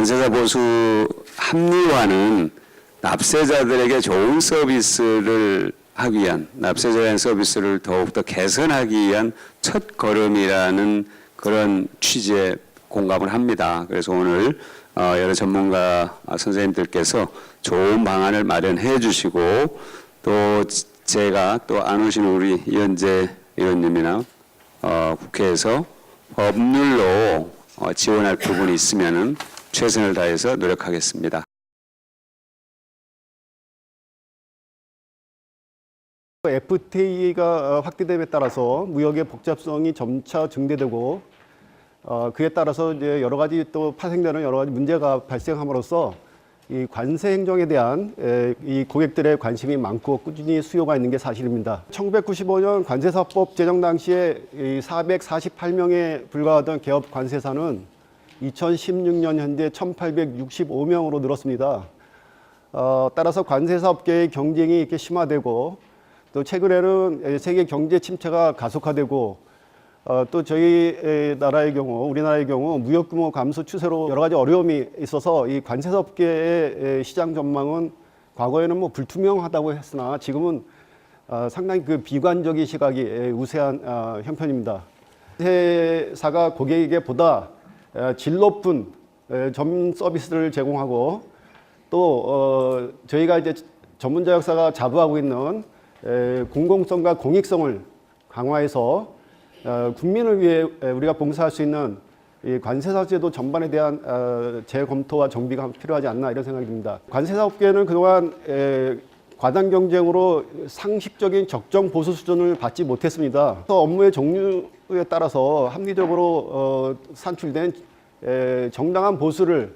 관세사 보수 합리화는 납세자들에게 좋은 서비스를 하기 위한, 납세자의 서비스를 더욱더 개선하기 위한 첫 걸음이라는 그런 취지에 공감을 합니다. 그래서 오늘 여러 전문가 선생님들께서 좋은 방안을 마련해 주시고, 또 제가 또 안 오신 우리 이현재 의원님이나 국회에서 법률로 지원할 부분이 있으면은 최선을 다해서 노력하겠습니다. FTA가 확대됨에 따라서 무역의 복잡성이 점차 증대되고 그에 따라서 이제 여러 가지 또 파생되는 여러 가지 문제가 발생함으로써 이 관세 행정에 대한 이 고객들의 관심이 많고 꾸준히 수요가 있는 게 사실입니다. 1995년 관세사법 제정 당시에 이 448명에 불과하던 개업 관세사는 2016년 현재 1,865명으로 늘었습니다. 따라서 관세사업계의 경쟁이 이렇게 심화되고, 또 최근에는 세계 경제 침체가 가속화되고, 또 저희 나라의 경우, 우리나라의 경우 무역 규모 감소 추세로 여러 가지 어려움이 있어서 이 관세사업계의 시장 전망은 과거에는 뭐 불투명하다고 했으나 지금은 상당히 그 비관적인 시각이 우세한 형편입니다. 회사가 고객에게 보다 질 높은 전문 서비스를 제공하고, 또 저희가 이제 전문 자격사가 자부하고 있는 공공성과 공익성을 강화해서 국민을 위해 우리가 봉사할 수 있는 이 관세사 제도 전반에 대한 재검토와 정비가 필요하지 않나, 이런 생각이 듭니다. 관세사업계는 그동안 과당 경쟁으로 상식적인 적정 보수 수준을 받지 못했습니다. 업무의 종류에 따라서 합리적으로 산출된 정당한 보수를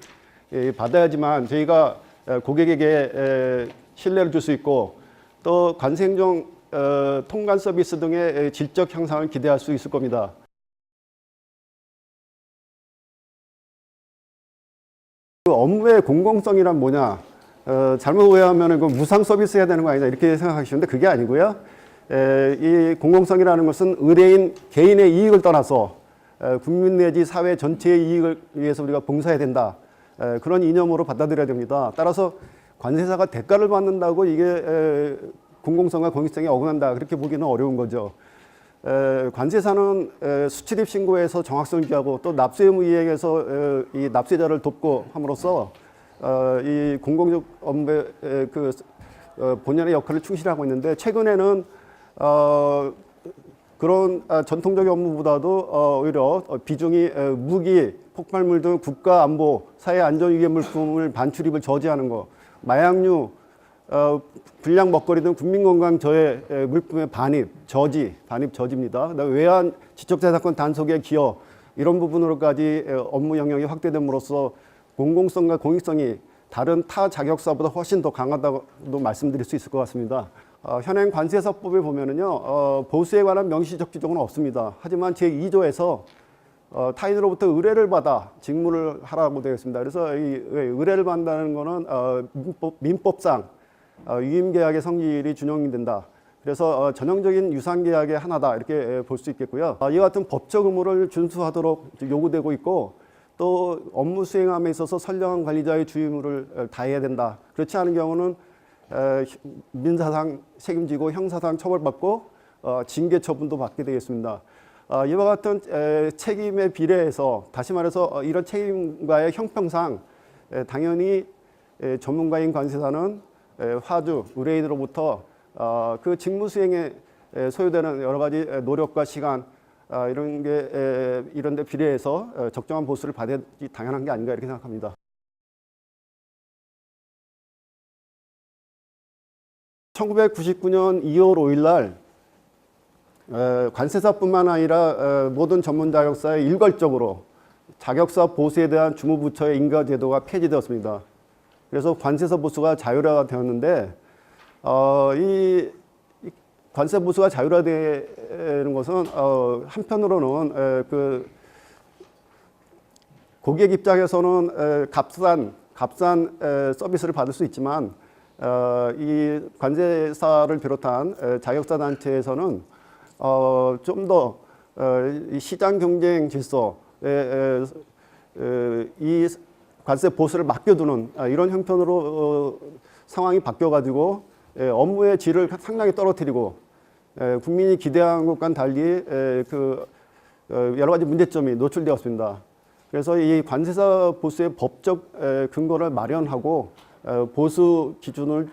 받아야지만 저희가 고객에게 신뢰를 줄 수 있고, 또 관세행정 통관 서비스 등의 질적 향상을 기대할 수 있을 겁니다. 업무의 공공성이란 뭐냐? 잘못 오해하면 그 무상 서비스 해야 되는 거 아니냐, 이렇게 생각하시는데 그게 아니고요. 이 공공성이라는 것은 의뢰인 개인의 이익을 떠나서 국민 내지 사회 전체의 이익을 위해서 우리가 봉사해야 된다. 그런 이념으로 받아들여야 됩니다. 따라서 관세사가 대가를 받는다고 이게 공공성과 공익성에 어긋난다, 그렇게 보기는 어려운 거죠. 관세사는 수출입 신고에서 정확성을 유지하고, 또 납세 의무 이행에서 이 납세자를 돕고 함으로써 이 공공적 업무의 그 본연의 역할을 충실하고 있는데, 최근에는 그런 전통적인 업무보다도 오히려 비중이 무기, 폭발물 등 국가 안보, 사회 안전 위계 물품을 반출입을 저지하는 거, 마약류, 불량 먹거리 등 국민건강 저해 물품의 반입 저지입니다. 그다음에 외환 지적재산권 단속의 기여, 이런 부분으로까지 업무 영역이 확대됨으로써 공공성과 공익성이 다른 타 자격사보다 훨씬 더 강하다고도 말씀드릴 수 있을 것 같습니다. 현행 관세사법에 보면은요, 보수에 관한 명시적 규정은 없습니다. 하지만 제2조에서 타인으로부터 의뢰를 받아 직무를 하라고 되어 있습니다. 그래서 이 의뢰를 받는다는 거는 민법상 위임계약의 성질이 준용이 된다. 그래서 전형적인 유상계약의 하나다, 이렇게 볼 수 있겠고요. 이와 같은 법적 의무를 준수하도록 요구되고 있고, 또 업무 수행함에 있어서 선량한 관리자의 주의 의무를 다해야 된다. 그렇지 않은 경우는 민사상 책임지고 형사상 처벌받고 징계 처분도 받게 되겠습니다. 이와 같은 책임에 비례해서, 다시 말해서 이런 책임과의 형평상 당연히 전문가인 관세사는 화주, 의뢰인으로부터 그 직무 수행에 소요되는 여러 가지 노력과 시간, 이런 데 비례해서 적정한 보수를 받아야지 당연한 게 아닌가, 이렇게 생각합니다. 1999년 2월 5일 날 관세사뿐만 아니라 모든 전문 자격사에 일괄적으로 자격사 보수에 대한 주무부처의 인가 제도가 폐지되었습니다. 그래서 관세사 보수가 자율화가 되었는데, 이 관세 보수가 자율화되는 것은 한편으로는 그 고객 입장에서는 값싼 서비스를 받을 수 있지만, 이 관세사를 비롯한 자격사 단체에서는 좀 더 시장 경쟁 질서에 이 관세 보수를 맡겨두는 이런 형편으로 상황이 바뀌어가지고 업무의 질을 상당히 떨어뜨리고 국민이 기대한 것과는 달리 여러 가지 문제점이 노출되었습니다. 그래서 이 관세사 보수의 법적 근거를 마련하고 보수 기준을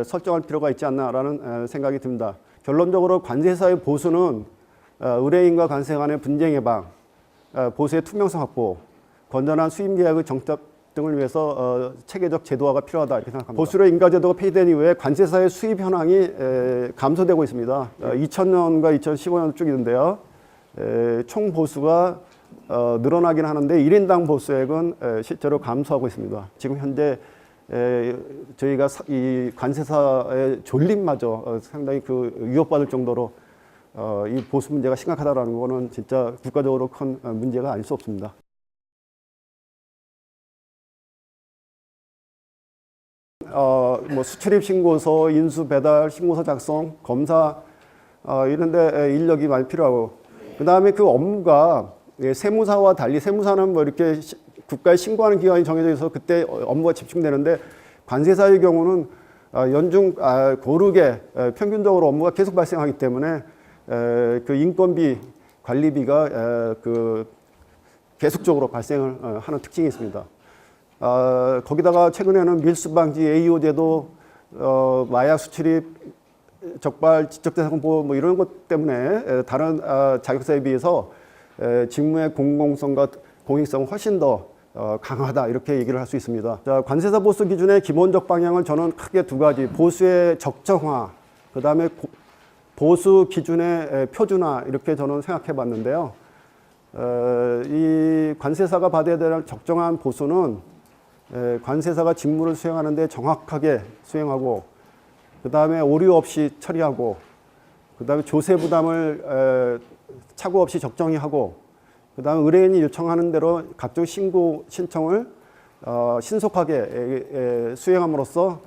설정할 필요가 있지 않나라는 생각이 듭니다. 결론적으로 관세사의 보수는 의뢰인과 관세 간의 분쟁 예방, 보수의 투명성 확보, 건전한 수임 계약의 정답 등을 위해서 체계적 제도화가 필요하다 이렇게 생각합니다. 보수료 인가제도가 폐지된 이후에 관세사의 수입 현황이 감소되고 있습니다. 2000년과 2015년 쭉 있는데요. 총 보수가 늘어나긴 하는데 1인당 보수액은 실제로 감소하고 있습니다. 지금 현재 저희가 이 관세사의 존립마저 상당히 위협받을 정도로 이 보수 문제가 심각하다라는 것은 진짜 국가적으로 큰 문제가 아닐 수 없습니다. 뭐 수출입 신고서, 인수 배달 신고서 작성, 검사 이런데 인력이 많이 필요하고, 그 다음에 그 업무가 세무사와 달리 세무사는 뭐 이렇게 국가에 신고하는 기간이 정해져 있어서 그때 업무가 집중되는데 관세사의 경우는 연중 고르게 평균적으로 업무가 계속 발생하기 때문에 그 인건비, 관리비가 계속적으로 발생을 하는 특징이 있습니다. 거기다가 최근에는 밀수방지 AO 제도, 마약 수출입, 적발, 지적재산 보호 뭐 이런 것 때문에 다른 자격사에 비해서 직무의 공공성과 공익성은 훨씬 더 강하다 이렇게 얘기를 할 수 있습니다. 자, 관세사 보수 기준의 기본적 방향을 저는 크게 두 가지, 보수의 적정화, 그 다음에 보수 기준의 표준화 이렇게 저는 생각해 봤는데요. 이 관세사가 받아야 되는 적정한 보수는 관세사가 직무를 수행하는데 정확하게 수행하고, 그 다음에 오류 없이 처리하고, 그 다음에 조세 부담을 착오 없이 적정히 하고, 그 다음에 의뢰인이 요청하는 대로 각종 신고 신청을 신속하게 수행함으로써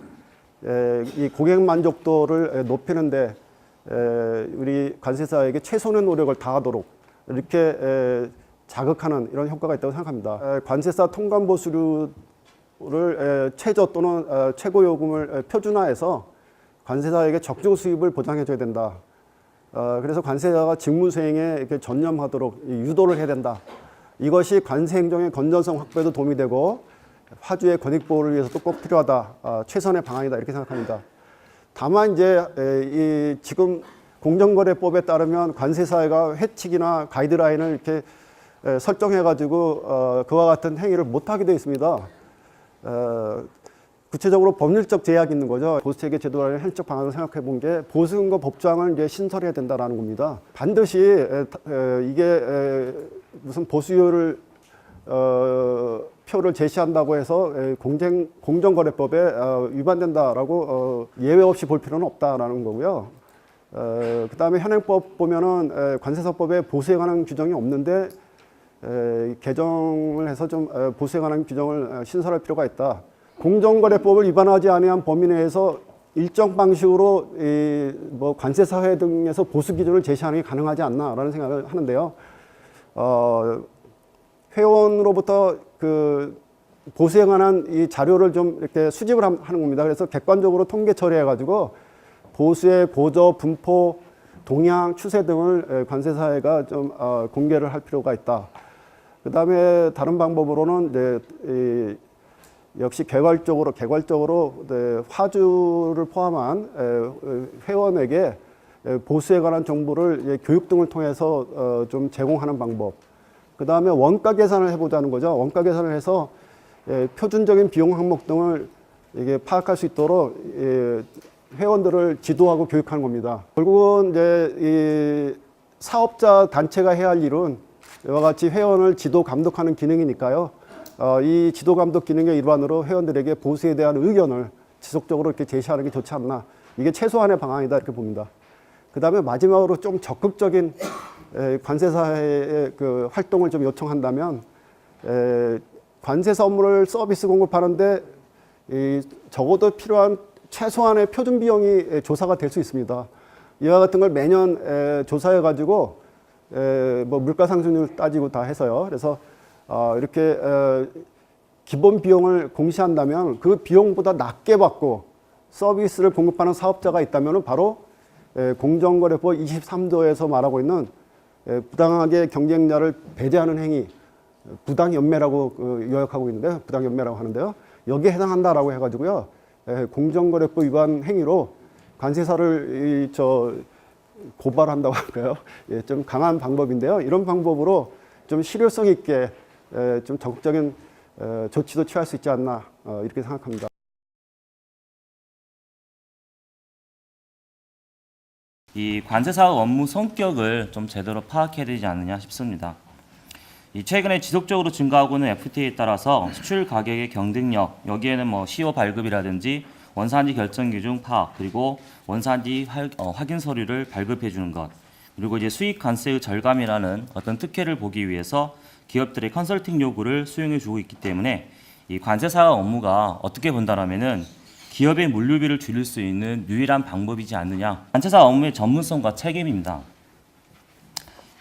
이 고객 만족도를 높이는데 우리 관세사에게 최선의 노력을 다하도록 이렇게 자극하는 이런 효과가 있다고 생각합니다. 관세사 통관 보수료를 최저 또는 최고 요금을 표준화해서 관세사에게 적정 수입을 보장해줘야 된다. 그래서 관세사가 직무 수행에 이렇게 전념하도록 유도를 해야 된다. 이것이 관세 행정의 건전성 확보에도 도움이 되고 화주의 권익 보호를 위해서도 꼭 필요하다. 최선의 방안이다 이렇게 생각합니다. 다만 이제 지금 공정거래법에 따르면 관세사가 회칙이나 가이드라인을 이렇게 설정해가지고 그와 같은 행위를 못하게 되어 있습니다. 구체적으로 법률적 제약이 있는 거죠. 보수체계 제도라는 현실적 방안을 생각해 본 게 보수근거 법조항을 이제 신설해야 된다라는 겁니다. 반드시 이게 무슨 보수율을 표를 제시한다고 해서 공정거래법에 위반된다라고 예외 없이 볼 필요는 없다라는 거고요. 그 다음에 현행법 보면은 관세사법에 보수에 관한 규정이 없는데 개정을 해서 좀 보수에 관한 규정을 신설할 필요가 있다. 공정거래법을 위반하지 아니한 범위 내에서 일정 방식으로 뭐 관세사회 등에서 보수 기준을 제시하는 게 가능하지 않나라는 생각을 하는데요. 회원으로부터 그 보수에 관한 이 자료를 좀 이렇게 수집을 하는 겁니다. 그래서 객관적으로 통계 처리해가지고 보수의 보조, 분포, 동향, 추세 등을 관세사회가 좀 공개를 할 필요가 있다. 그 다음에 다른 방법으로는 역시 개괄적으로 화주를 포함한 회원에게 보수에 관한 정보를 교육 등을 통해서 좀 제공하는 방법. 그 다음에 원가 계산을 해보자는 거죠. 원가 계산을 해서 표준적인 비용 항목 등을 이게 파악할 수 있도록 회원들을 지도하고 교육하는 겁니다. 결국은 이제 이 사업자 단체가 해야 할 일은 이와 같이 회원을 지도 감독하는 기능이니까요. 이 지도 감독 기능의 일환으로 회원들에게 보수에 대한 의견을 지속적으로 이렇게 제시하는 게 좋지 않나. 이게 최소한의 방안이다 이렇게 봅니다. 그 다음에 마지막으로 좀 적극적인 관세사의 그 활동을 좀 요청한다면 관세사 업무를 서비스 공급하는데 적어도 필요한 최소한의 표준 비용이 조사가 될 수 있습니다. 이와 같은 걸 매년 조사해 가지고 뭐 물가 상승률 따지고 다 해서요. 그래서 이렇게 기본 비용을 공시한다면 그 비용보다 낮게 받고 서비스를 공급하는 사업자가 있다면 바로 공정거래법 23조에서 말하고 있는 부당하게 경쟁자를 배제하는 행위, 부당연매라고 요약하고 있는데 부당연매라고 하는데요. 여기에 해당한다라고 해가지고요. 공정거래법 위반 행위로 관세사를 고발한다고 할까요? 좀 강한 방법인데요. 이런 방법으로 좀 실효성 있게 좀 적극적인 조치도 취할 수 있지 않나 이렇게 생각합니다. 이 관세사 업무 성격을 좀 제대로 파악해야 되지 않느냐 싶습니다. 이 최근에 지속적으로 증가하고 있는 FTA에 따라서 수출 가격의 경쟁력, 여기에는 뭐 시효 발급이라든지 원산지 결정 기준 파악, 그리고 원산지 확인 서류를 발급해 주는 것, 그리고 이제 수익 관세의 절감이라는 어떤 특혜를 보기 위해서 기업들의 컨설팅 요구를 수용해 주고 있기 때문에 이 관세사 업무가 어떻게 본다라면은 기업의 물류비를 줄일 수 있는 유일한 방법이지 않느냐. 관세사 업무의 전문성과 책임입니다.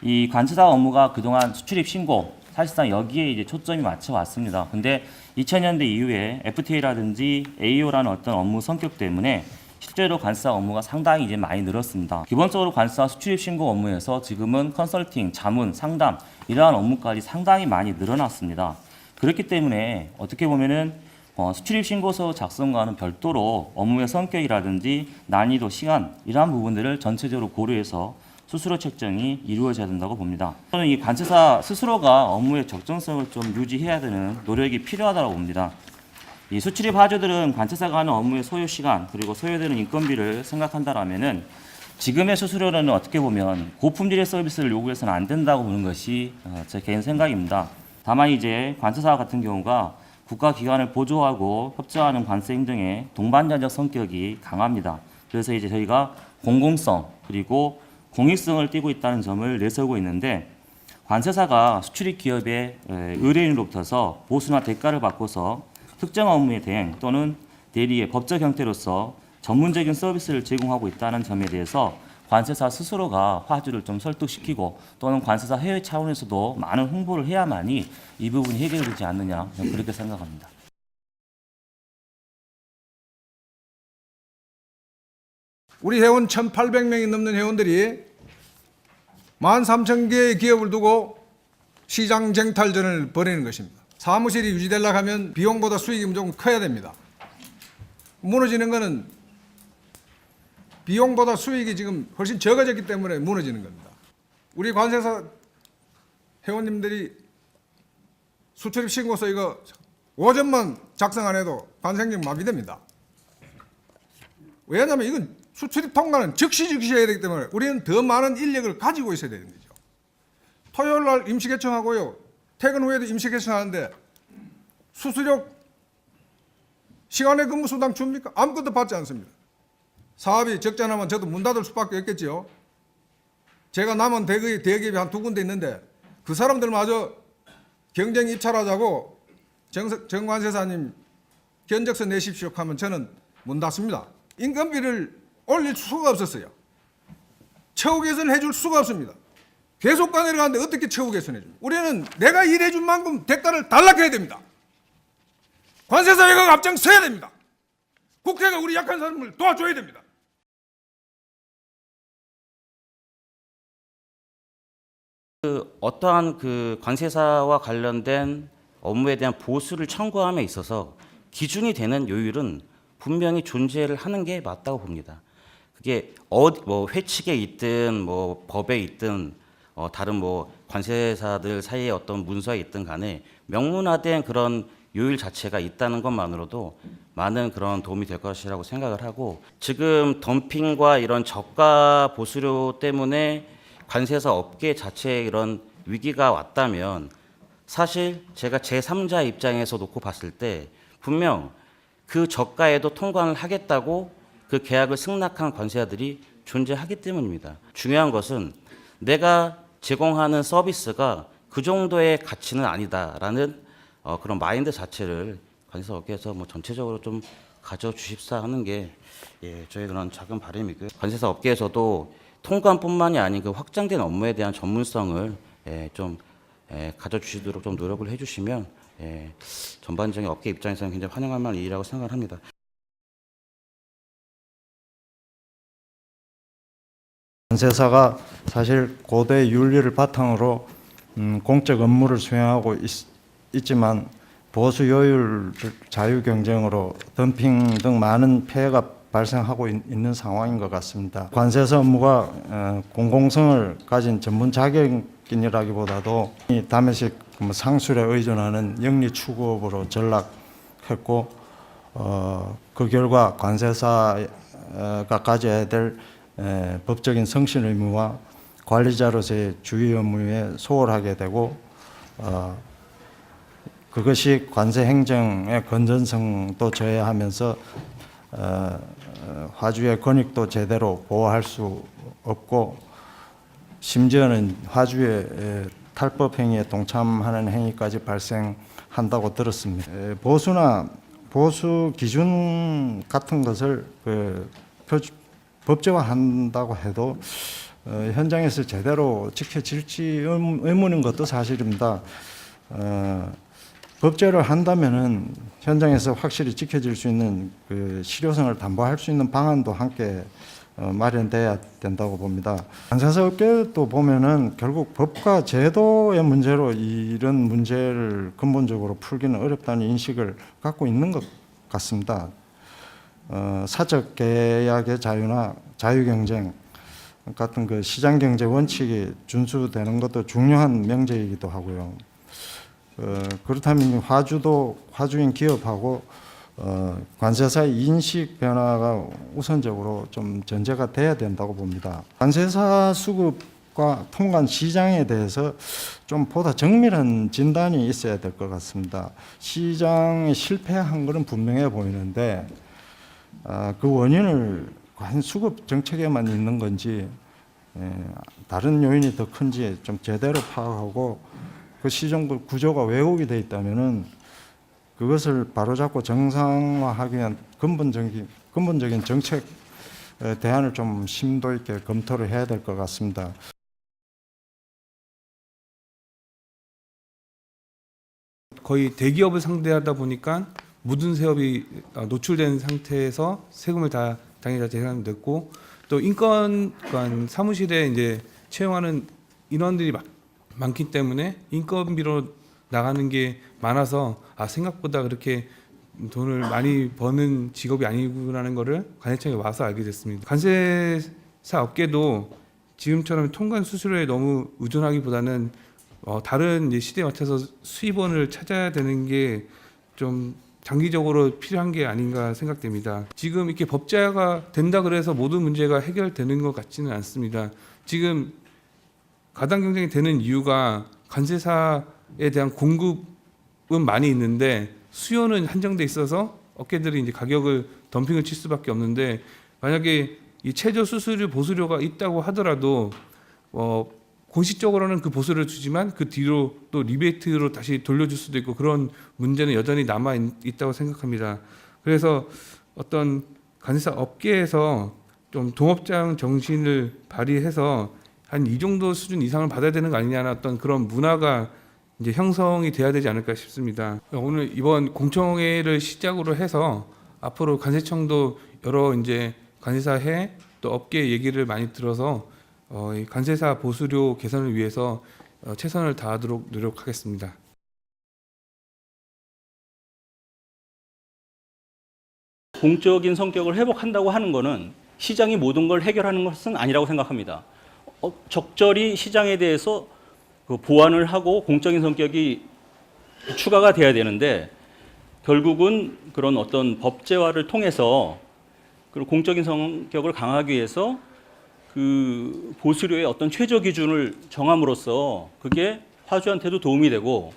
이 관세사 업무가 그동안 수출입 신고, 사실상 여기에 이제 초점이 맞춰 왔습니다. 근데 2000년대 이후에 FTA라든지 AO라는 어떤 업무 성격 때문에 실제로 관세사 업무가 상당히 이제 많이 늘었습니다. 기본적으로 관세사 수출입 신고 업무에서 지금은 컨설팅, 자문, 상담 이러한 업무까지 상당히 많이 늘어났습니다. 그렇기 때문에 어떻게 보면은 수출입 신고서 작성과는 별도로 업무의 성격이라든지 난이도, 시간 이러한 부분들을 전체적으로 고려해서 수수료 책정이 이루어져야 된다고 봅니다. 저는 이 관세사 스스로가 업무의 적정성을 좀 유지해야 되는 노력이 필요하다고 봅니다. 이 수출입 하주들은 관세사가 하는 업무의 소요 시간 그리고 소요되는 인건비를 생각한다라면은 지금의 수수료는 어떻게 보면 고품질의 서비스를 요구해서는 안 된다고 보는 것이 제 개인 생각입니다. 다만 이제 관세사 같은 경우가 국가기관을 보조하고 협조하는 관세 행정의 동반자적 성격이 강합니다. 그래서 이제 저희가 공공성 그리고 공익성을 띠고 있다는 점을 내세우고 있는데, 관세사가 수출입 기업의 의뢰인으로부터서 보수나 대가를 받고서 특정 업무의 대행 또는 대리의 법적 형태로서 전문적인 서비스를 제공하고 있다는 점에 대해서 관세사 스스로가 화주를 좀 설득시키고 또는 관세사 해외 차원에서도 많은 홍보를 해야만이 이 부분이 해결되지 않느냐, 저는 그렇게 생각합니다. 우리 회원 1,800명이 넘는 회원들이 13,000개의 기업을 두고 시장 쟁탈전을 벌이는 것입니다. 사무실이 유지되려고 하면 비용보다 수익이 무조건 커야 됩니다. 무너지는 것은 비용보다 수익이 지금 훨씬 적어졌기 때문에 무너지는 겁니다. 우리 관세사 회원님들이 수출입 신고서 이거 오전만 작성 안 해도 관세행정 마비됩니다. 왜냐하면 이건 수출입 통과는 즉시 해야 되기 때문에 우리는 더 많은 인력을 가지고 있어야 되는 거죠. 토요일 날 임시 개청하고요. 퇴근 후에도 임시 개청하는데 수수료 시간에 근무 수당 줍니까? 아무것도 받지 않습니다. 사업이 적자나면 저도 문 닫을 수밖에 없겠죠. 제가 남은 대기업이 한 2군데 있는데 그 사람들마저 경쟁 입찰하자고 정관세사님 견적서 내십시오 하면 저는 문 닫습니다. 인건비를 올릴 수가 없었어요. 처우 개선을 해줄 수가 없습니다. 계속가 내려가는데 어떻게 처우 개선해 줍니까? 우리는 내가 일해준 만큼 대가를 달라고 해야 됩니다. 관세사회가 앞장서야 됩니다. 국회가 우리 약한 사람을 도와줘야 됩니다. 어떠한 관세사와 관련된 업무에 대한 보수를 청구함에 있어서 기준이 되는 요율은 분명히 존재를 하는 게 맞다고 봅니다. 그게 회칙에 있든 법에 있든 다른 관세사들 사이에 어떤 문서에 있든 간에 명문화된 그런 요율 자체가 있다는 것만으로도 많은 그런 도움이 될 것이라고 생각을 하고, 지금 덤핑과 이런 저가 보수료 때문에 관세사 업계 자체에 이런 위기가 왔다면 사실 제가 제3자 입장에서 놓고 봤을 때 분명 그 저가에도 통관을 하겠다고 그 계약을 승낙한 관세사들이 존재하기 때문입니다. 중요한 것은 내가 제공하는 서비스가 그 정도의 가치는 아니다라는 그런 마인드 자체를 관세사 업계에서 전체적으로 좀 가져주십사 하는 게 저희 그런 작은 바람이고요. 관세사 업계에서도 통관뿐만이 아닌 그 확장된 업무에 대한 전문성을 좀 가져주시도록 좀 노력을 해주시면 전반적인 업계 입장에서는 굉장히 환영할 만한 일이라고 생각을 합니다. 관세사가 사실 고대 윤리를 바탕으로 공적 업무를 수행하고 있지만 보수 요율, 자유 경쟁으로 덤핑 등 많은 피해가 발생하고 있는 상황인 것 같습니다. 관세사 업무가 공공성을 가진 전문 자격이라기보다도 이 담회식 상술에 의존하는 영리 추구업으로 전락했고 그 결과 관세사가 가져야 될 법적인 성실 의무와 관리자로서의 주의 업무에 소홀하게 되고 그것이 관세 행정의 건전성도 저해하면서 화주의 권익도 제대로 보호할 수 없고 심지어는 화주의 탈법 행위에 동참하는 행위까지 발생한다고 들었습니다. 보수 기준 같은 것을 법제화한다고 해도 현장에서 제대로 지켜질지 의문인 것도 사실입니다. 법제를 한다면은 현장에서 확실히 지켜질 수 있는 그 실효성을 담보할 수 있는 방안도 함께 마련돼야 된다고 봅니다. 관세사 업계도 보면은 결국 법과 제도의 문제로 이런 문제를 근본적으로 풀기는 어렵다는 인식을 갖고 있는 것 같습니다. 사적 계약의 자유나 자유 경쟁 같은 그 시장 경제 원칙이 준수되는 것도 중요한 명제이기도 하고요. 그렇다면 화주인 기업하고 관세사의 인식 변화가 우선적으로 좀 전제가 돼야 된다고 봅니다. 관세사 수급과 통관 시장에 대해서 좀 보다 정밀한 진단이 있어야 될 것 같습니다. 시장이 실패한 것은 분명해 보이는데 그 원인을 과연 수급 정책에만 있는 건지 다른 요인이 더 큰지 좀 제대로 파악하고 그 시장 구조가 왜곡이 돼 있다면은 그것을 바로잡고 정상화하기 위한 근본적인 정책 대안을 좀 심도 있게 검토를 해야 될 것 같습니다. 거의 대기업을 상대하다 보니까 모든 세업이 노출된 상태에서 세금을 다 당연히 다 계산됐고 또 인건관 사무실에 이제 채용하는 인원들이 많기 때문에 인건비로 나가는 게 많아서 생각보다 그렇게 돈을 많이 버는 직업이 아니구나라는 거를 관세청에 와서 알게 됐습니다. 관세사 업계도 지금처럼 통관 수수료에 너무 의존하기보다는 다른 이제 시대에 맞춰서 수입원을 찾아야 되는 게 좀 장기적으로 필요한 게 아닌가 생각됩니다. 지금 이렇게 법제화가 된다 그래서 모든 문제가 해결되는 것 같지는 않습니다. 지금 가당 경쟁이 되는 이유가 관세사에 대한 공급은 많이 있는데 수요는 한정돼 있어서 업계들이 이제 가격을 덤핑을 칠 수밖에 없는데 만약에 이 최저 수수료 보수료가 있다고 하더라도 공식적으로는 그 보수를 주지만 그 뒤로 또 리베이트로 다시 돌려줄 수도 있고 그런 문제는 여전히 남아 있다고 생각합니다. 그래서 어떤 관세사 업계에서 좀 동업장 정신을 발휘해서 한 이 정도 수준 이상을 받아야 되는 거 아니냐는 어떤 그런 문화가 이제 형성이 돼야 되지 않을까 싶습니다. 오늘 이번 공청회를 시작으로 해서 앞으로 관세청도 여러 이제 관세사회 또 업계 얘기를 많이 들어서 이 관세사 보수료 개선을 위해서 최선을 다하도록 노력하겠습니다. 공적인 성격을 회복한다고 하는 것은 시장이 모든 걸 해결하는 것은 아니라고 생각합니다. 적절히 시장에 대해서 보완을 하고 공적인 성격이 추가가 돼야 되는데 결국은 그런 어떤 법제화를 통해서 그런 공적인 성격을 강화하기 위해서 그 보수료의 어떤 최저 기준을 정함으로써 그게 화주한테도 도움이 되고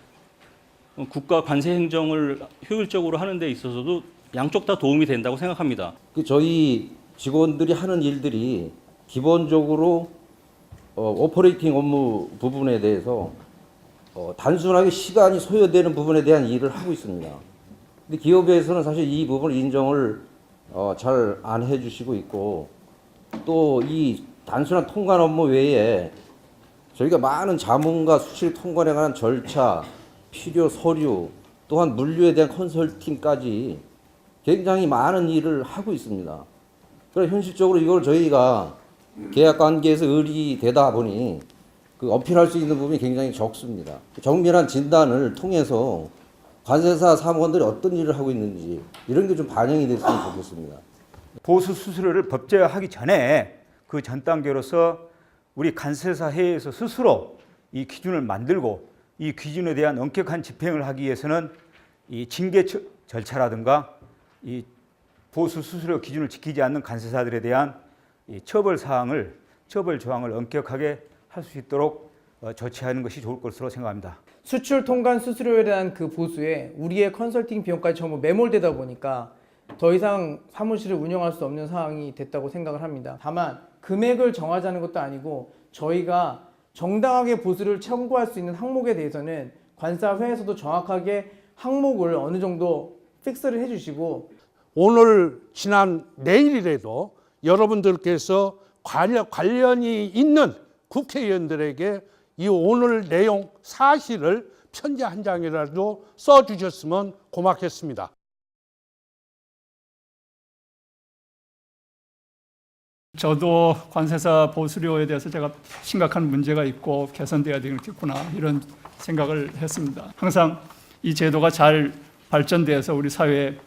국가 관세 행정을 효율적으로 하는 데 있어서도 양쪽 다 도움이 된다고 생각합니다. 저희 직원들이 하는 일들이 기본적으로 오퍼레이팅 업무 부분에 대해서 단순하게 시간이 소요되는 부분에 대한 일을 하고 있습니다. 근데 기업에서는 사실 이 부분을 인정을 잘 안 해주시고 있고 또 이 단순한 통관 업무 외에 저희가 많은 자문과 수실 통관에 관한 절차, 필요 서류, 또한 물류에 대한 컨설팅까지 굉장히 많은 일을 하고 있습니다. 그래서 현실적으로 이걸 저희가 계약 관계에서 의리되다 보니 그 어필할 수 있는 부분이 굉장히 적습니다. 정밀한 진단을 통해서 관세사 사무관들이 어떤 일을 하고 있는지 이런 게 좀 반영이 됐으면 좋겠습니다. 보수 수수료를 법제화하기 전에 그 전 단계로서 우리 관세사 회의에서 스스로 이 기준을 만들고 이 기준에 대한 엄격한 집행을 하기 위해서는 이 징계 절차라든가 이 보수 수수료 기준을 지키지 않는 관세사들에 대한 이 처벌 조항을 엄격하게 할 수 있도록 조치하는 것이 좋을 것으로 생각합니다. 수출 통관 수수료에 대한 그 보수에 우리의 컨설팅 비용까지 전부 매몰되다 보니까 더 이상 사무실을 운영할 수 없는 상황이 됐다고 생각을 합니다. 다만 금액을 정하자는 것도 아니고 저희가 정당하게 보수를 청구할 수 있는 항목에 대해서는 관사회에서도 정확하게 항목을 어느 정도 픽스를 해주시고 오늘 지난 내일이라도 여러분들께서 관련이 있는 국회의원들에게 이 오늘 내용 사실을 편지 한 장이라도 써주셨으면 고맙겠습니다. 저도 관세사 보수료에 대해서 제가 심각한 문제가 있고 개선돼야 되겠구나 이런 생각을 했습니다. 항상 이 제도가 잘 발전돼서 우리 사회에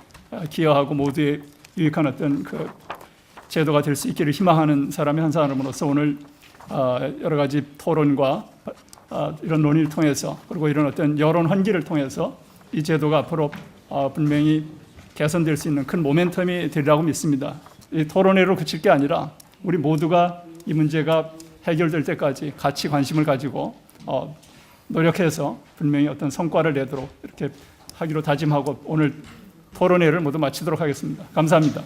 기여하고 모두에 유익한 어떤 그 제도가 될 수 있기를 희망하는 사람의 한 사람으로서 오늘 여러 가지 토론과 이런 논의를 통해서 그리고 이런 어떤 여론 환기를 통해서 이 제도가 앞으로 분명히 개선될 수 있는 큰 모멘텀이 되리라고 믿습니다. 이 토론회로 그칠 게 아니라 우리 모두가 이 문제가 해결될 때까지 같이 관심을 가지고 노력해서 분명히 어떤 성과를 내도록 이렇게 하기로 다짐하고 오늘 토론회를 모두 마치도록 하겠습니다. 감사합니다.